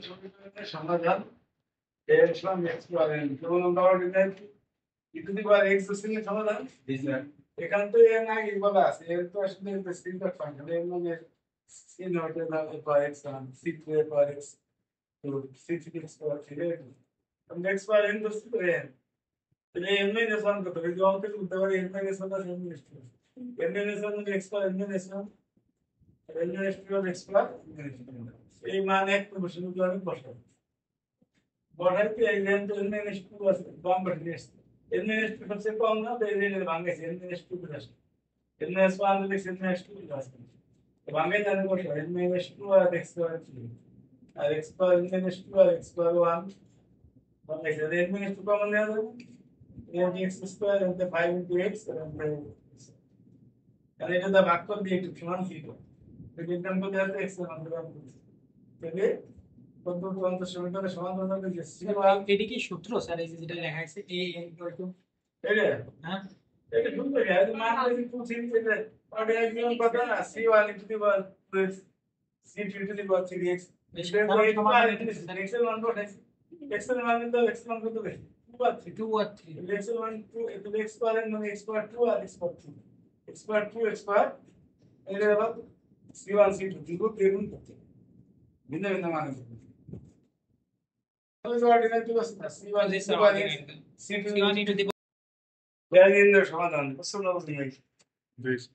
সমীকরণের সমাধান এর সমান x পাওয়ার n কেবল আমরা ordinary e to the power x এর সমাধান এখান তো n আগে বলা আছে এর তো আসলে সিম্পল ফাংশন এর মানে c নট এর পাওয়ার x c টু এর পাওয়ার x তো c টু x পাওয়ার 3 আমরা x পাওয়ার n ধরছি তো n তাহলে n মাইনাস 1 কত এই অঙ্কে করতে পারি n মাইনাস 1 আছে n minus 2 n minus 1 x পাওয়ার n minus 1 n minus 2 x পাওয়ার এই মান এক প্রশ্ন করে বসাবো বসাইতে এই রেঞ্জ n মাইনাস 2 আছে বাম পাশে নিয়ে আসছে n মাইনাস 2 সবচেয়ে কম না তো এই রেঞ্জের ভাঙাইছে n মাইনাস 2 করে আসছে n মাইনাস 1 হলে n মাইনাস 2 করে আসছে ভাঙাই জানে বসা n মাইনাস 2 আর x পাওয়ার 3 আর x পাওয়ার n মাইনাস 2 আর x পাওয়ার 1 ভাঙাইছে n মাইনাস 2 কমন নেওয়া যাবে n x square and 5 into x আর এটা দা ভাগ করে দিয়ে একটু সমান 0 তো বিজ্ঞান করতে আছে x এর মান দেওয়া তাহলে পদ্ধতি সমীকরণের সমাধান হবে যে এটা কি সূত্র স্যার এই যে যেটা লেখা আছে a n equal to এটা হ্যাঁ এটা সূত্র কি আছে মান যদি 2 3 থেকে আর একদম কথা না c1 into the power c2 into the power 3x এটা তো এই মান x এর মান কত x এর মান তো x মান কত বেশি 2 আর 3 x এর মান 2 এটা x পাওয়ার মানে x পাওয়ার 2 আর x পাওয়ার 2 x পাওয়ার 2 x পাওয়ার এটা আবার c1 c2 দুটো বেগুন করতে ভিন্ন ভিন্ন মান আছে তাহলে অর্ডিনারি তো আছে c1 c2 c1 into the সমাধান প্রশ্ন